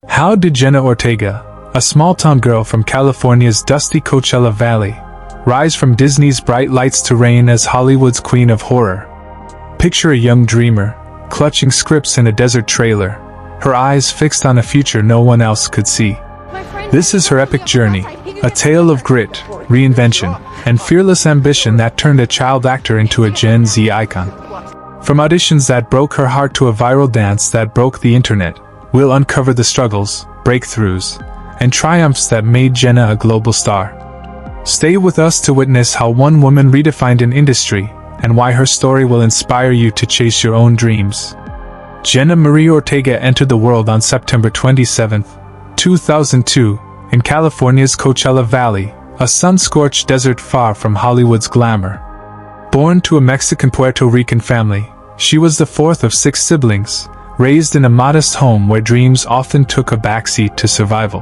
How did Jenna Ortega, a small-town girl from California's dusty Coachella Valley, rise from Disney's bright lights to reign as Hollywood's queen of horror? Picture a young dreamer, clutching scripts in a desert trailer, her eyes fixed on a future no one else could see. This is her epic journey, a tale of grit, reinvention, and fearless ambition that turned a child actor into a Gen Z icon. From auditions that broke her heart to a viral dance that broke the internet, we'll uncover the struggles, breakthroughs, and triumphs that made Jenna a global star. Stay with us to witness how one woman redefined an industry, and why her story will inspire you to chase your own dreams. Jenna Marie Ortega entered the world on September 27, 2002, in California's Coachella Valley, a sun-scorched desert far from Hollywood's glamour. Born to a Mexican Puerto Rican family, she was the fourth of 6 siblings, raised in a modest home where dreams often took a backseat to survival.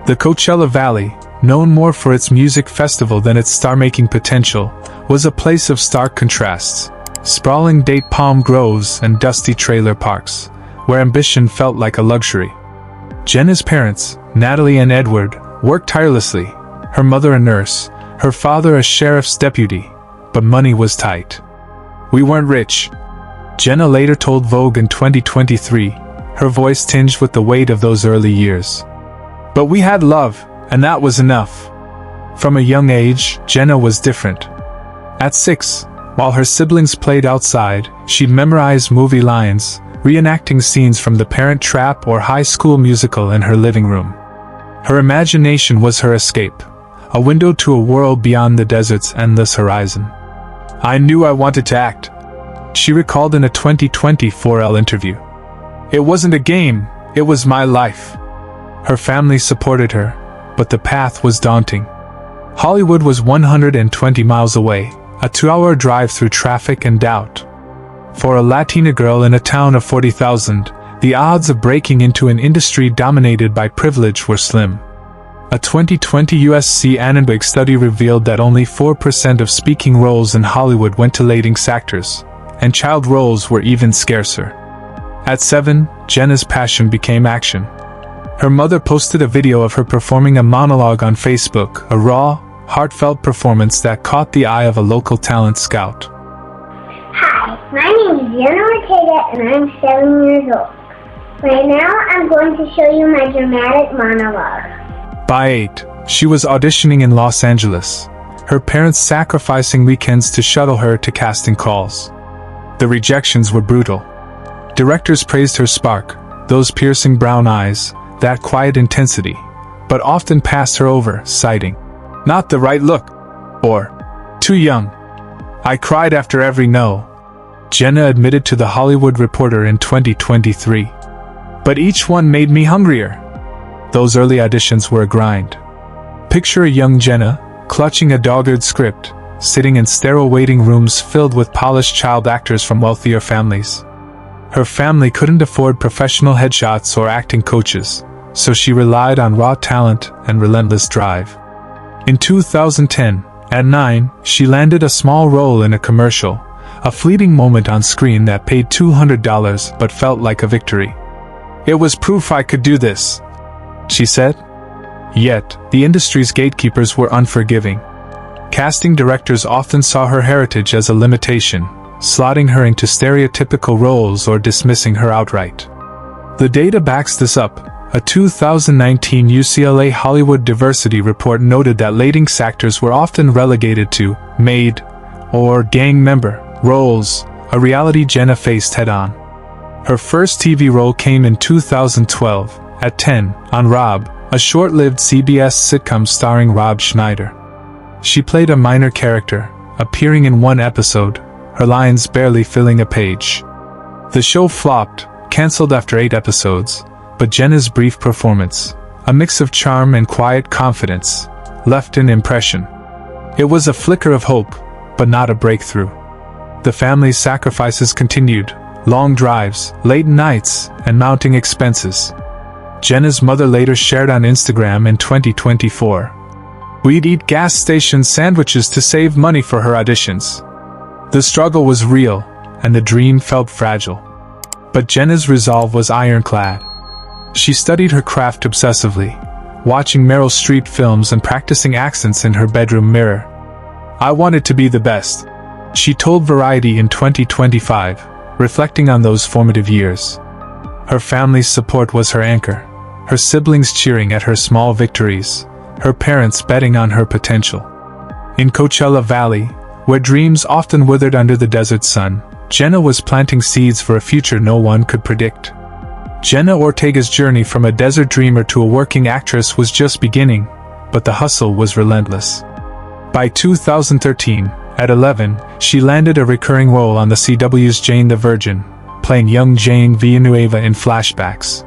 The Coachella Valley, known more for its music festival than its star-making potential, was a place of stark contrasts: sprawling date palm groves and dusty trailer parks, where ambition felt like a luxury. Jenna's parents, Natalie and Edward, worked tirelessly, her mother a nurse, her father a sheriff's deputy, but money was tight. "We weren't rich," Jenna later told Vogue in 2023, her voice tinged with the weight of those early years. "But we had love, and that was enough." From a young age, Jenna was different. At 6, while her siblings played outside, she'd memorize movie lines, reenacting scenes from The Parent Trap or High School Musical in her living room. Her imagination was her escape, a window to a world beyond the desert's endless horizon. "I knew I wanted to act," she recalled in a 2024 Elle interview. "It wasn't a game, it was my life." Her family supported her, but the path was daunting. Hollywood was 120 miles away, a 2-hour drive through traffic and doubt. For a Latina girl in a town of 40,000, the odds of breaking into an industry dominated by privilege were slim. A 2020 USC Annenberg study revealed that only 4% of speaking roles in Hollywood went to leading actors, and child roles were even scarcer. At 7, Jenna's passion became action. Her mother posted a video of her performing a monologue on Facebook, a raw, heartfelt performance that caught the eye of a local talent scout. "Hi, my name is Jenna Ortega and I'm 7 years old. Right now I'm going to show you my dramatic monologue." By 8, she was auditioning in Los Angeles, her parents sacrificing weekends to shuttle her to casting calls. The rejections were brutal. Directors praised her spark, those piercing brown eyes, that quiet intensity, but often passed her over, citing, "Not the right look," or "too young." "I cried after every no," Jenna admitted to The Hollywood Reporter in 2023. "But each one made me hungrier." Those early auditions were a grind. Picture a young Jenna, clutching a dog-eared script, sitting in sterile waiting rooms filled with polished child actors from wealthier families. Her family couldn't afford professional headshots or acting coaches, so she relied on raw talent and relentless drive. In 2010, at 9, she landed a small role in a commercial, a fleeting moment on screen that paid $200 but felt like a victory. "It was proof I could do this," she said. Yet, the industry's gatekeepers were unforgiving. Casting directors often saw her heritage as a limitation, slotting her into stereotypical roles or dismissing her outright. The data backs this up. A 2019 UCLA Hollywood Diversity Report noted that leading actors were often relegated to maid or gang member roles, a reality Jenna faced head-on. Her first TV role came in 2012, at 10, on Rob, a short-lived CBS sitcom starring Rob Schneider. She played a minor character, appearing in 1 episode, her lines barely filling a page. The show flopped, cancelled after 8 episodes, but Jenna's brief performance, a mix of charm and quiet confidence, left an impression. It was a flicker of hope, but not a breakthrough. The family's sacrifices continued: long drives, late nights, and mounting expenses. Jenna's mother later shared on Instagram in 2024, "We'd eat gas station sandwiches to save money for her auditions." The struggle was real, and the dream felt fragile. But Jenna's resolve was ironclad. She studied her craft obsessively, watching Meryl Streep films and practicing accents in her bedroom mirror. "I wanted to be the best," she told Variety in 2025, reflecting on those formative years. Her family's support was her anchor, her siblings cheering at her small victories, her parents betting on her potential. In Coachella Valley, where dreams often withered under the desert sun, Jenna was planting seeds for a future no one could predict. Jenna Ortega's journey from a desert dreamer to a working actress was just beginning, but the hustle was relentless. By 2013, at 11, she landed a recurring role on the CW's Jane the Virgin, playing young Jane Villanueva in flashbacks.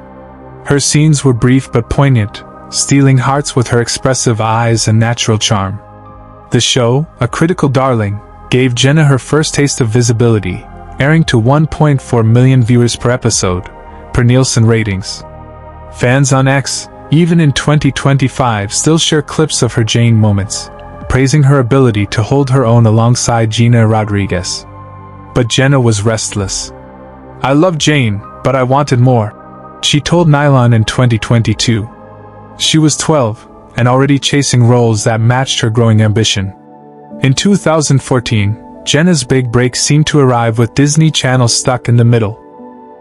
Her scenes were brief but poignant, stealing hearts with her expressive eyes and natural charm. The show, a critical darling, gave Jenna her first taste of visibility, airing to 1.4 million viewers per episode, per Nielsen ratings. Fans on X, even in 2025, still share clips of her Jane moments, praising her ability to hold her own alongside Gina Rodriguez. But Jenna was restless. "I loved Jane, but I wanted more," she told Nylon in 2022. She was 12, and already chasing roles that matched her growing ambition. In 2014, Jenna's big break seemed to arrive with Disney Channel's Stuck in the Middle.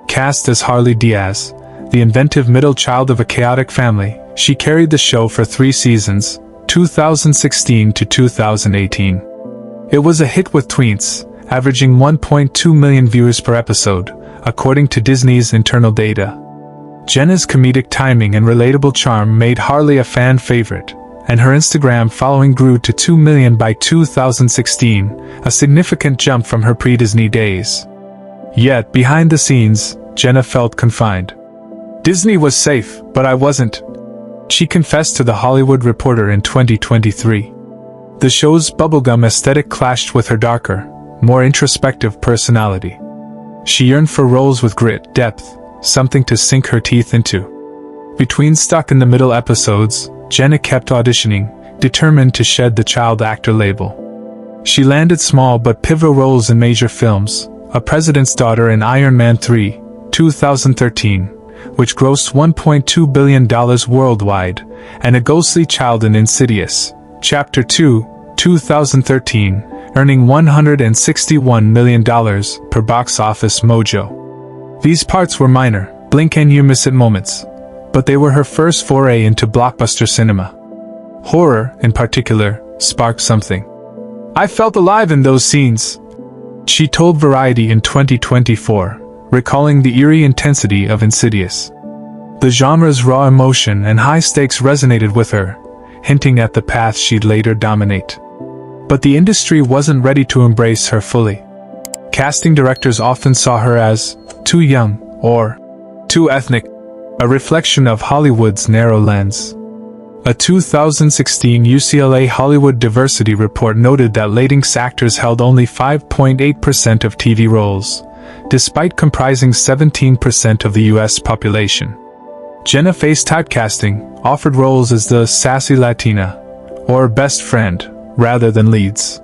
Cast as Harley Diaz, the inventive middle child of a chaotic family, she carried the show for 3 seasons, 2016 to 2018. It was a hit with tweets, averaging 1.2 million viewers per episode, according to Disney's internal data. Jenna's comedic timing and relatable charm made Harley a fan favorite, and her Instagram following grew to 2 million by 2016, a significant jump from her pre-Disney days. Yet, behind the scenes, Jenna felt confined. "Disney was safe, but I wasn't," she confessed to The Hollywood Reporter in 2023. The show's bubblegum aesthetic clashed with her darker, more introspective personality. She yearned for roles with grit, depth, something to sink her teeth into. Between Stuck in the Middle episodes, Jenna kept auditioning, determined to shed the child actor label. She landed small but pivotal roles in major films, A President's Daughter in Iron Man 3, 2013, which grossed $1.2 billion worldwide, and a ghostly child in Insidious, Chapter 2, 2013, earning $161 million per Box Office Mojo. These parts were minor, blink and you miss it moments, but they were her first foray into blockbuster cinema. Horror, in particular, sparked something. "I felt alive in those scenes," she told Variety in 2024, recalling the eerie intensity of Insidious. The genre's raw emotion and high stakes resonated with her, hinting at the path she'd later dominate. But the industry wasn't ready to embrace her fully. Casting directors often saw her as too young or too ethnic, a reflection of Hollywood's narrow lens. A 2016 UCLA Hollywood Diversity Report noted that Latinx actors held only 5.8% of TV roles, despite comprising 17% of the U.S. population. Jenna faced typecasting, offered roles as the sassy Latina, or best friend, rather than leads.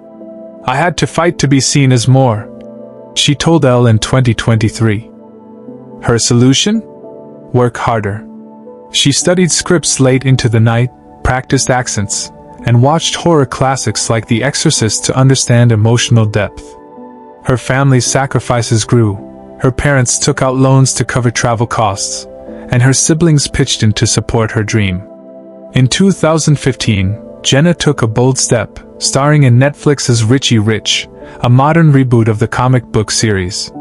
"I had to fight to be seen as more," she told Elle in 2023. Her solution? Work harder. She studied scripts late into the night, practiced accents, and watched horror classics like The Exorcist to understand emotional depth. Her family's sacrifices grew. Her parents took out loans to cover travel costs, and her siblings pitched in to support her dream. In 2015, Jenna took a bold step, starring in Netflix's Richie Rich, a modern reboot of the comic book series.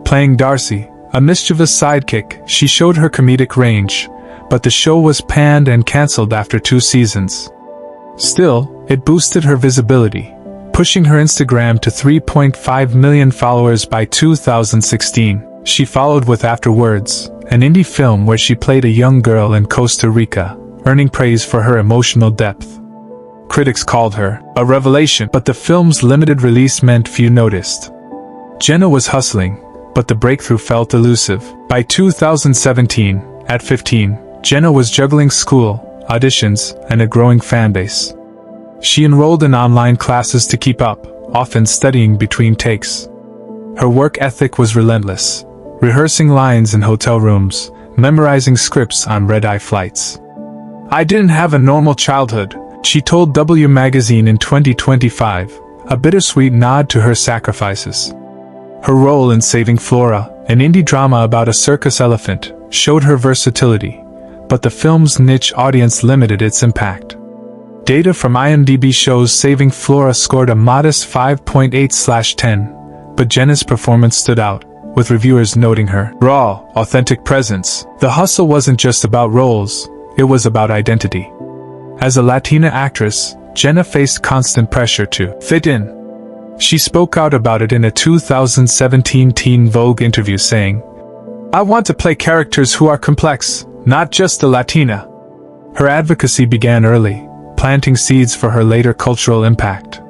Playing Darcy, a mischievous sidekick, she showed her comedic range, but the show was panned and cancelled after 2 seasons. Still, it boosted her visibility, pushing her Instagram to 3.5 million followers by 2016. She followed with Afterwards, an indie film where she played a young girl in Costa Rica, earning praise for her emotional depth. Critics called her a revelation, but the film's limited release meant few noticed. Jenna was hustling, but the breakthrough felt elusive. By 2017, at 15, Jenna was juggling school, auditions, and a growing fanbase. She enrolled in online classes to keep up, often studying between takes. Her work ethic was relentless, rehearsing lines in hotel rooms, memorizing scripts on red-eye flights. "I didn't have a normal childhood," she told W Magazine in 2025, a bittersweet nod to her sacrifices. Her role in Saving Flora, an indie drama about a circus elephant, showed her versatility, but the film's niche audience limited its impact. Data from IMDb shows Saving Flora scored a modest 5.8/10, but Jenna's performance stood out, with reviewers noting her raw, authentic presence. The hustle wasn't just about roles, it was about identity. As a Latina actress, Jenna faced constant pressure to fit in. She spoke out about it in a 2017 Teen Vogue interview saying, "I want to play characters who are complex, not just a Latina." Her advocacy began early, planting seeds for her later cultural impact.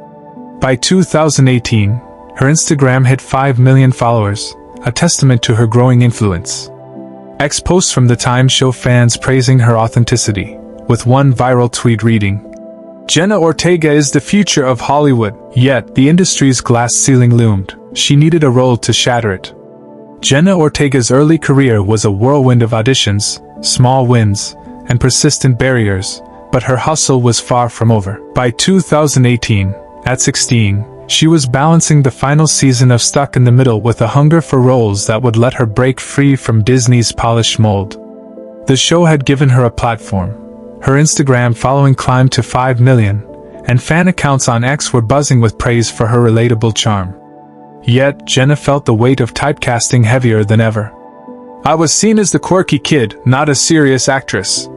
By 2018, her Instagram hit 5 million followers, a testament to her growing influence. Posts from the time show fans praising her authenticity, with one viral tweet reading, "Jenna Ortega is the future of Hollywood," yet the industry's glass ceiling loomed. She needed a role to shatter it. Jenna Ortega's early career was a whirlwind of auditions, small wins, and persistent barriers, but her hustle was far from over. By 2018, at 16, she was balancing the final season of Stuck in the Middle with a hunger for roles that would let her break free from Disney's polished mold. The show had given her a platform. Her Instagram following climbed to 5 million, and fan accounts on X were buzzing with praise for her relatable charm. Yet, Jenna felt the weight of typecasting heavier than ever. "I was seen as the quirky kid, not a serious actress,"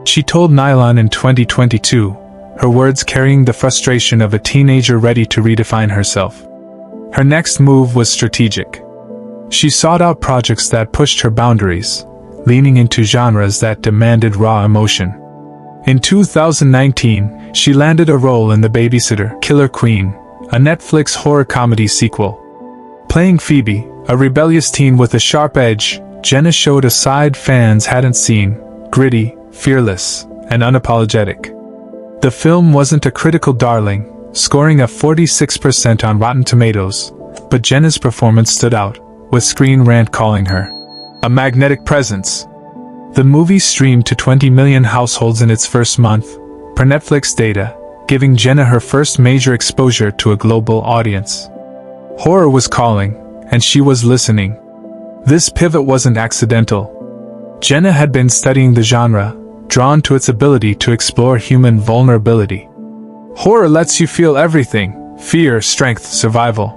she told Nylon in 2022, her words carrying the frustration of a teenager ready to redefine herself. Her next move was strategic. She sought out projects that pushed her boundaries, leaning into genres that demanded raw emotion. In 2019, she landed a role in The Babysitter, Killer Queen, a Netflix horror comedy sequel. Playing Phoebe, a rebellious teen with a sharp edge, Jenna showed a side fans hadn't seen: gritty, fearless, and unapologetic. The film wasn't a critical darling, scoring a 46% on Rotten Tomatoes, but Jenna's performance stood out, with Screen Rant calling her a magnetic presence. The movie streamed to 20 million households in its first month, per Netflix data, giving Jenna her first major exposure to a global audience. Horror was calling, and she was listening. This pivot wasn't accidental. Jenna had been studying the genre, drawn to its ability to explore human vulnerability. "Horror lets you feel everything: fear, strength, survival,"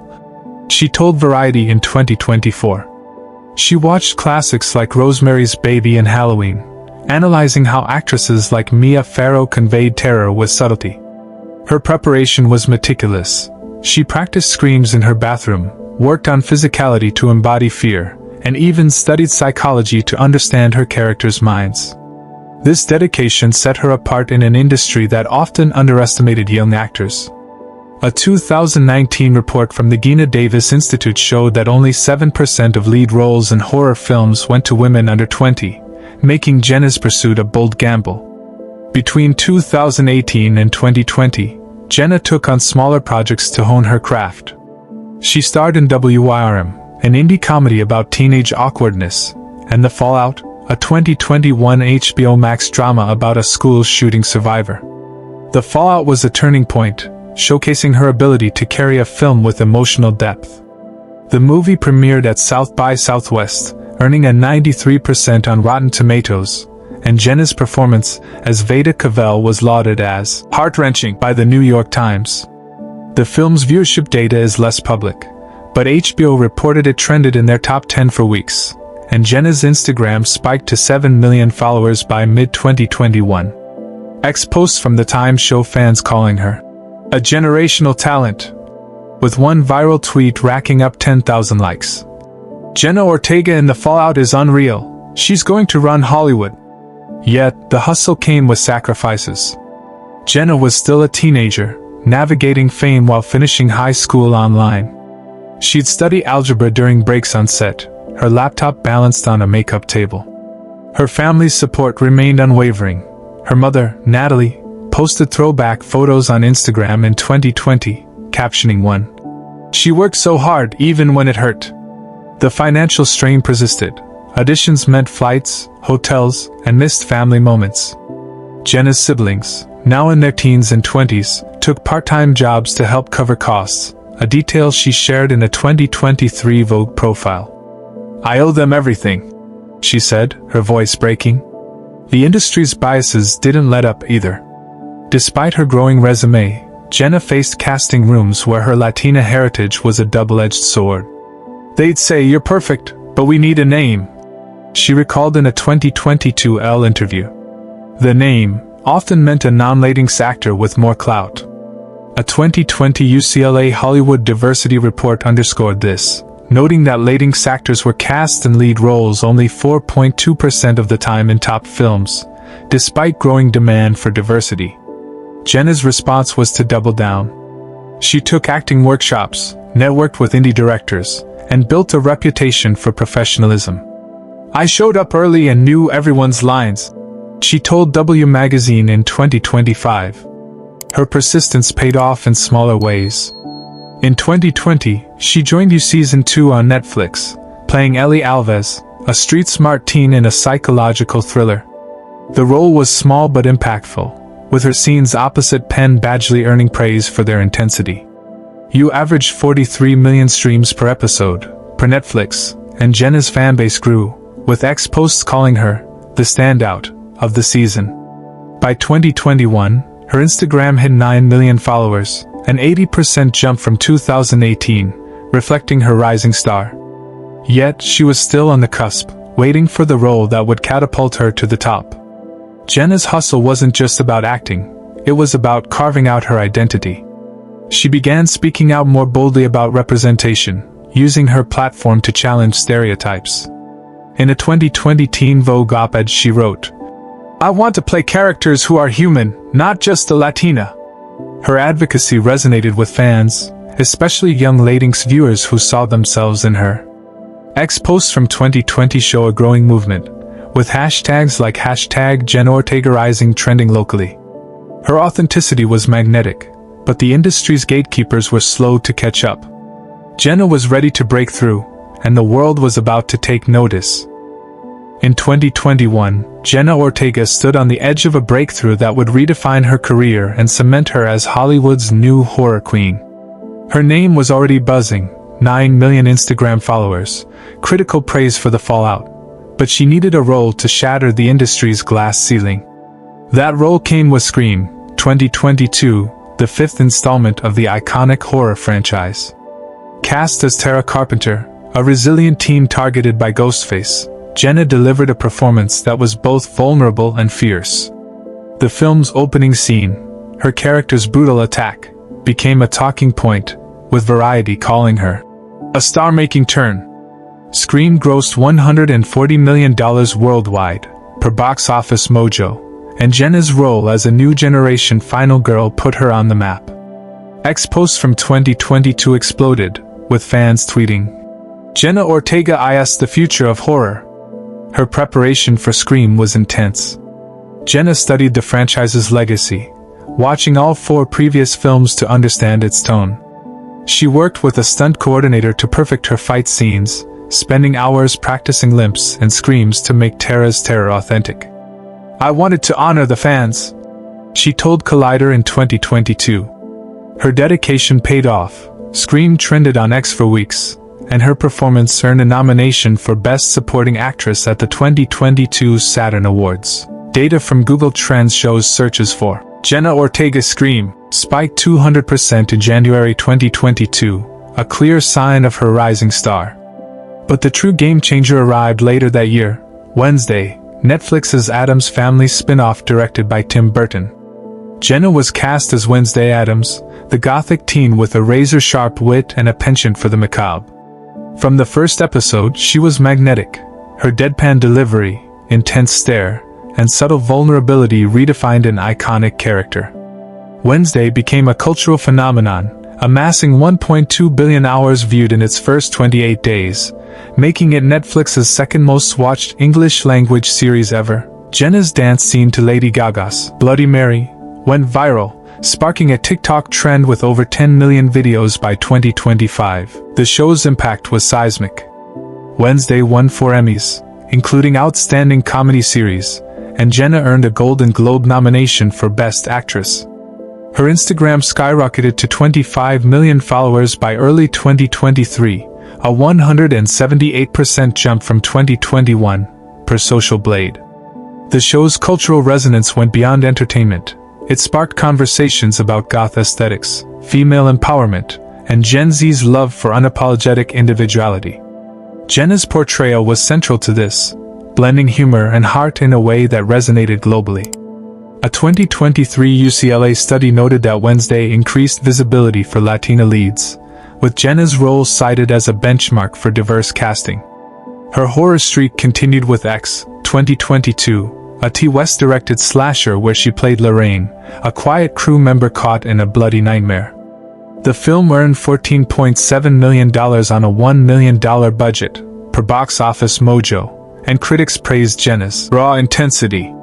she told Variety in 2024. She watched classics like Rosemary's Baby and Halloween, analyzing how actresses like Mia Farrow conveyed terror with subtlety. Her preparation was meticulous. She practiced screams in her bathroom, worked on physicality to embody fear, and even studied psychology to understand her characters' minds. This dedication set her apart in an industry that often underestimated young actors. A 2019 report from the Geena Davis Institute showed that only 7% of lead roles in horror films went to women under 20, making Jenna's pursuit a bold gamble. Between 2018 and 2020, Jenna took on smaller projects to hone her craft. She starred in WIRM, an indie comedy about teenage awkwardness, and The Fallout, a 2021 HBO Max drama about a school shooting survivor. The Fallout was a turning point, showcasing her ability to carry a film with emotional depth. The movie premiered at South by Southwest, earning a 93% on Rotten Tomatoes, and Jenna's performance as Veda Cavell was lauded as heart-wrenching by the New York Times. The film's viewership data is less public, but HBO reported it trended in their top 10 for weeks, and Jenna's Instagram spiked to 7 million followers by mid-2021. Posts from the time show fans calling her a generational talent, with one viral tweet racking up 10,000 likes. "Jenna Ortega in The Fallout is unreal. She's going to run Hollywood." Yet, the hustle came with sacrifices. Jenna was still a teenager, navigating fame while finishing high school online. She'd study algebra during breaks on set, her laptop balanced on a makeup table. Her family's support remained unwavering. Her mother, Natalie, posted throwback photos on Instagram in 2020, captioning one, "She worked so hard even when it hurt." The financial strain persisted, Auditions meant flights, hotels, and missed family moments. Jenna's siblings, now in their teens and 20s, took part-time jobs to help cover costs, a detail she shared in a 2023 Vogue profile. "I owe them everything," she said, her voice breaking. The industry's biases didn't let up either. Despite her growing resume, Jenna faced casting rooms where her Latina heritage was a double-edged sword. "They'd say, 'You're perfect, but we need a name,'" she recalled in a 2022 Elle interview. The name often meant a non-Latinx actor with more clout. A 2020 UCLA Hollywood diversity report underscored this, noting that Latinx actors were cast in lead roles only 4.2% of the time in top films, despite growing demand for diversity. Jenna's response was to double down. She took acting workshops, networked with indie directors, and built a reputation for professionalism. "I showed up early and knew everyone's lines," she told W Magazine in 2025. Her persistence paid off in smaller ways. In 2020, she joined You Season 2 on Netflix, playing Ellie Alves, a street-smart teen in a psychological thriller. The role was small but impactful, with her scenes opposite Penn Badgley earning praise for their intensity. You averaged 43 million streams per episode, per Netflix, and Jenna's fanbase grew, with ex-posts calling her the standout of the season. By 2021, her Instagram hit 9 million followers, an 80% jump from 2018, reflecting her rising star. Yet, she was still on the cusp, waiting for the role that would catapult her to the top. Jenna's hustle wasn't just about acting, it was about carving out her identity. She began speaking out more boldly about representation, using her platform to challenge stereotypes. In a 2020 Teen Vogue op-ed she wrote, "I want to play characters who are human, not just a Latina." Her advocacy resonated with fans, especially young Latinx viewers who saw themselves in her. Ex-posts from 2020 show a growing movement, with hashtags like #JennaOrtegaRising trending locally. Her authenticity was magnetic, but the industry's gatekeepers were slow to catch up. Jenna was ready to break through, and the world was about to take notice. In 2021, Jenna Ortega stood on the edge of a breakthrough that would redefine her career and cement her as Hollywood's new horror queen. Her name was already buzzing, 9 million Instagram followers, critical praise for the fallout, but she needed a role to shatter the industry's glass ceiling. That role came with Scream, 2022, the fifth installment of the iconic horror franchise. Cast as Tara Carpenter, a resilient teen targeted by Ghostface, Jenna delivered a performance that was both vulnerable and fierce. The film's opening scene, her character's brutal attack, became a talking point, with Variety calling her a star-making turn. Scream grossed $140 million worldwide, per Box Office Mojo, and Jenna's role as a new generation final girl put her on the map. Ex-posts from 2022 exploded, with fans tweeting, "Jenna Ortega is the future of horror." Her preparation for Scream was intense. Jenna studied the franchise's legacy, watching all 4 previous films to understand its tone. She worked with a stunt coordinator to perfect her fight scenes, spending hours practicing limps and screams to make Tara's terror authentic. "I wanted to honor the fans," she told Collider in 2022. Her dedication paid off. Scream trended on X for weeks, and her performance earned a nomination for Best Supporting Actress at the 2022 Saturn Awards. Data from Google Trends shows searches for Jenna Ortega Scream spiked 200% in January 2022, a clear sign of her rising star. But the true game-changer arrived later that year, Wednesday, Netflix's Addams Family spin-off directed by Tim Burton. Jenna was cast as Wednesday Addams, the gothic teen with a razor-sharp wit and a penchant for the macabre. From the first episode, she was magnetic. Her deadpan delivery, intense stare, and subtle vulnerability redefined an iconic character. Wednesday became a cultural phenomenon, amassing 1.2 billion hours viewed in its first 28 days, making it Netflix's second most watched English-language series ever. Jenna's dance scene to Lady Gaga's Bloody Mary went viral, sparking a TikTok trend with over 10 million videos by 2025. The show's impact was seismic. Wednesday won 4 Emmys, including Outstanding Comedy Series, and Jenna earned a Golden Globe nomination for Best Actress. Her Instagram skyrocketed to 25 million followers by early 2023, a 178% jump from 2021, per Social Blade. The show's cultural resonance went beyond entertainment. It sparked conversations about goth aesthetics, female empowerment, and Gen Z's love for unapologetic individuality. Jenna's portrayal was central to this, blending humor and heart in a way that resonated globally. A 2023 UCLA study noted that Wednesday increased visibility for Latina leads, with Jenna's role cited as a benchmark for diverse casting. Her horror streak continued with X, 2022, a T. West-directed slasher where she played Lorraine, a quiet crew member caught in a bloody nightmare. The film earned $14.7 million on a $1 million budget, per Box Office Mojo, and critics praised Jenna's raw intensity.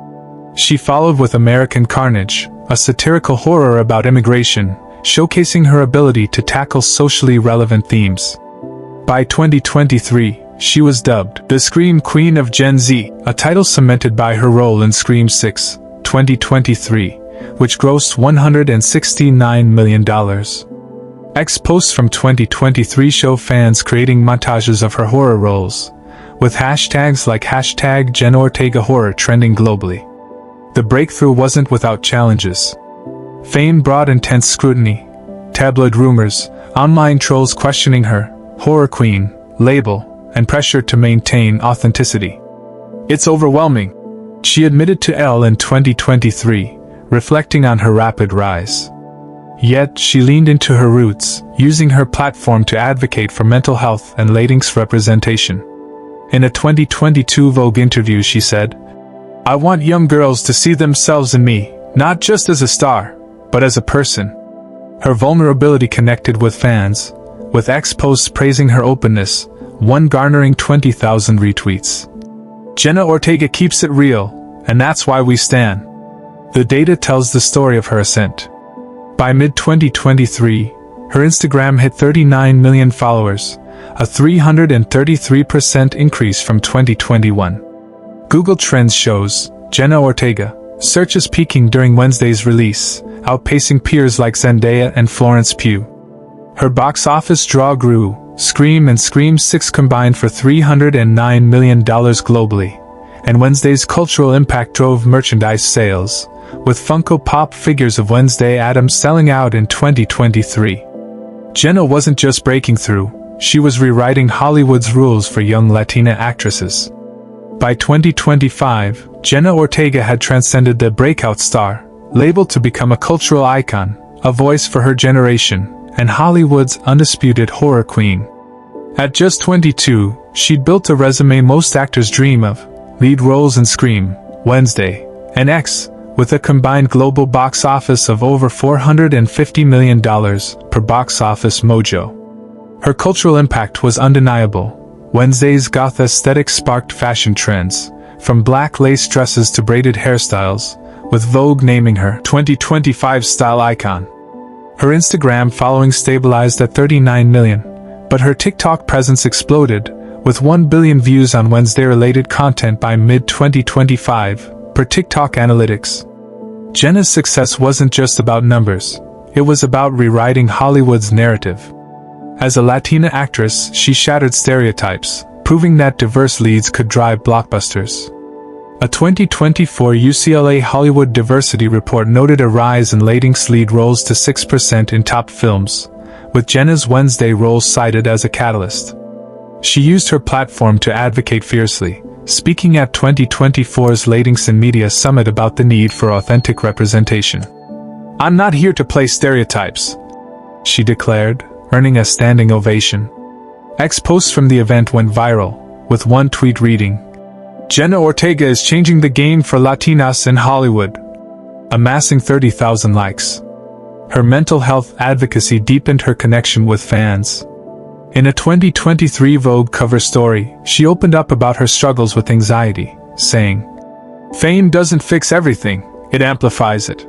She followed with American Carnage, a satirical horror about immigration, showcasing her ability to tackle socially relevant themes. By 2023, she was dubbed the Scream Queen of Gen Z, a title cemented by her role in Scream 6, 2023, which grossed $169 million. X posts from 2023 show fans creating montages of her horror roles, with hashtags like #Jenna Ortega Horror trending globally. The breakthrough wasn't without challenges. Fame brought intense scrutiny, tabloid rumors, online trolls questioning her horror queen label, and pressure to maintain authenticity. "It's overwhelming," she admitted to Elle in 2023, reflecting on her rapid rise. Yet, she leaned into her roots, using her platform to advocate for mental health and Latinx representation. In a 2022 Vogue interview she said, "I want young girls to see themselves in me, not just as a star, but as a person." Her vulnerability connected with fans, with X posts praising her openness, one garnering 20,000 retweets. "Jenna Ortega keeps it real, and that's why we stan." The data tells the story of her ascent. By mid-2023, her Instagram hit 39 million followers, a 333% increase from 2021. Google Trends shows Jenna Ortega searches peaking during Wednesday's release, outpacing peers like Zendaya and Florence Pugh. Her box office draw grew. Scream and Scream 6 combined for $309 million globally, and Wednesday's cultural impact drove merchandise sales, with Funko Pop figures of Wednesday Addams selling out in 2023. Jenna wasn't just breaking through, she was rewriting Hollywood's rules for young Latina actresses. By 2025, Jenna Ortega had transcended the breakout star label to become a cultural icon, a voice for her generation, and Hollywood's undisputed horror queen. At just 22, she'd built a resume most actors dream of: lead roles in Scream, Wednesday, and X, with a combined global box office of over $450 million, per Box Office Mojo. Her cultural impact was undeniable. Wednesday's goth aesthetic sparked fashion trends, from black lace dresses to braided hairstyles, with Vogue naming her 2025 style icon. Her Instagram following stabilized at 39 million, but her TikTok presence exploded, with 1 billion views on Wednesday-related content by mid-2025, per TikTok analytics. Jenna's success wasn't just about numbers, it was about rewriting Hollywood's narrative. As a Latina actress, she shattered stereotypes, proving that diverse leads could drive blockbusters. A 2024 UCLA Hollywood Diversity Report noted a rise in Latinx lead roles to 6% in top films, with Jenna's Wednesday role cited as a catalyst. She used her platform to advocate fiercely, speaking at 2024's Latinx in Media Summit about the need for authentic representation. "I'm not here to play stereotypes," she declared, earning a standing ovation. X posts from the event went viral, with one tweet reading, "Jenna Ortega is changing the game for Latinas in Hollywood," amassing 30,000 likes. Her mental health advocacy deepened her connection with fans. In a 2023 Vogue cover story, she opened up about her struggles with anxiety, saying, "Fame doesn't fix everything, it amplifies it."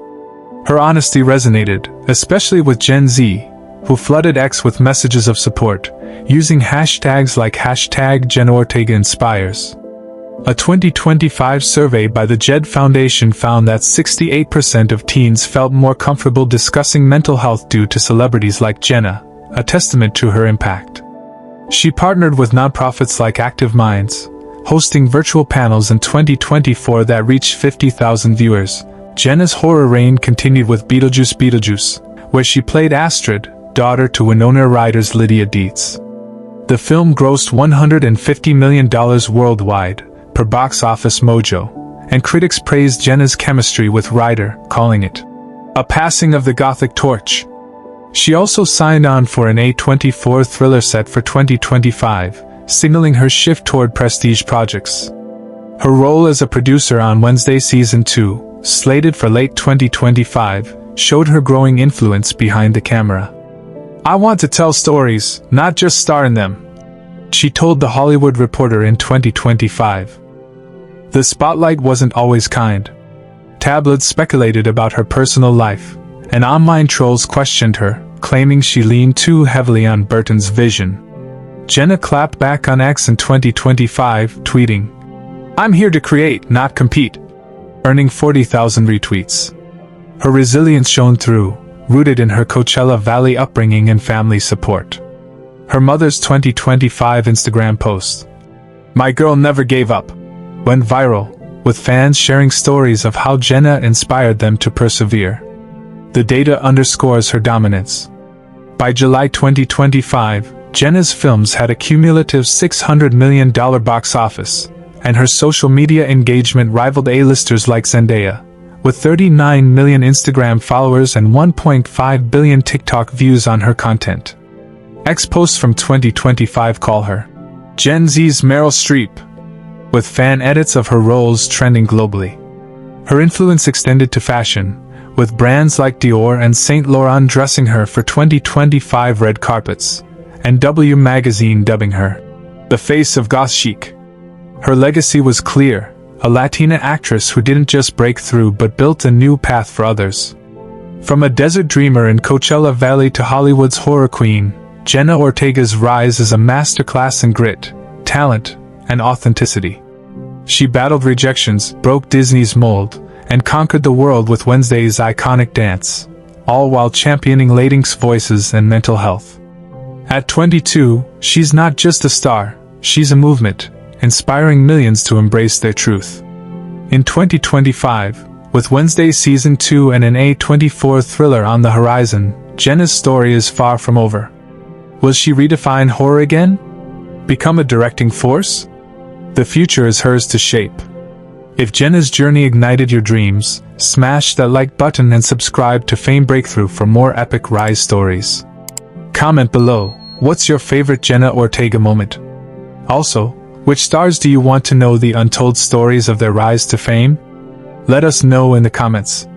Her honesty resonated, especially with Gen Z, who flooded X with messages of support, using hashtags like #JennaOrtegaInspires. A 2025 survey by the JED Foundation found that 68% of teens felt more comfortable discussing mental health due to celebrities like Jenna, a testament to her impact. She partnered with nonprofits like Active Minds, hosting virtual panels in 2024 that reached 50,000 viewers. Jenna's horror reign continued with Beetlejuice, where she played Astrid, daughter to Winona Ryder's Lydia Dietz. The film grossed $150 million worldwide, per Box Office Mojo, and critics praised Jenna's chemistry with Ryder, calling it a passing of the Gothic torch. She also signed on for an A24 thriller set for 2025, signaling her shift toward prestige projects. Her role as a producer on Wednesday Season 2, slated for late 2025, showed her growing influence behind the camera. "I want to tell stories, not just star in them," she told The Hollywood Reporter in 2025. The spotlight wasn't always kind. Tabloids speculated about her personal life, and online trolls questioned her, claiming she leaned too heavily on Burton's vision. Jenna clapped back on X in 2025, tweeting, "I'm here to create, not compete," earning 40,000 retweets. Her resilience shone through, rooted in her Coachella Valley upbringing and family support. Her mother's 2025 Instagram post, "My girl never gave up," went viral, with fans sharing stories of how Jenna inspired them to persevere. The data underscores her dominance. By July 2025, Jenna's films had a cumulative $600 million box office, and her social media engagement rivaled A-listers like Zendaya, with 39 million Instagram followers and 1.5 billion TikTok views on her content. X posts from 2025 call her Gen Z's Meryl Streep, with fan edits of her roles trending globally. Her influence extended to fashion, with brands like Dior and Saint Laurent dressing her for 2025 red carpets, and W Magazine dubbing her the face of goth chic. Her legacy was clear, a Latina actress who didn't just break through but built a new path for others. From a desert dreamer in Coachella Valley to Hollywood's horror queen, Jenna Ortega's rise is a masterclass in grit, talent, and authenticity. She battled rejections, broke Disney's mold, and conquered the world with Wednesday's iconic dance, all while championing Latinx voices and mental health. At 22, she's not just a star, she's a movement, inspiring millions to embrace their truth. In 2025, with Wednesday Season 2 and an A24 thriller on the horizon, Jenna's story is far from over. Will she redefine horror again? Become a directing force? The future is hers to shape. If Jenna's journey ignited your dreams, smash that like button and subscribe to Fame Breakthrough for more epic rise stories. Comment below, what's your favorite Jenna Ortega moment? Also, which stars do you want to know the untold stories of their rise to fame? Let us know in the comments.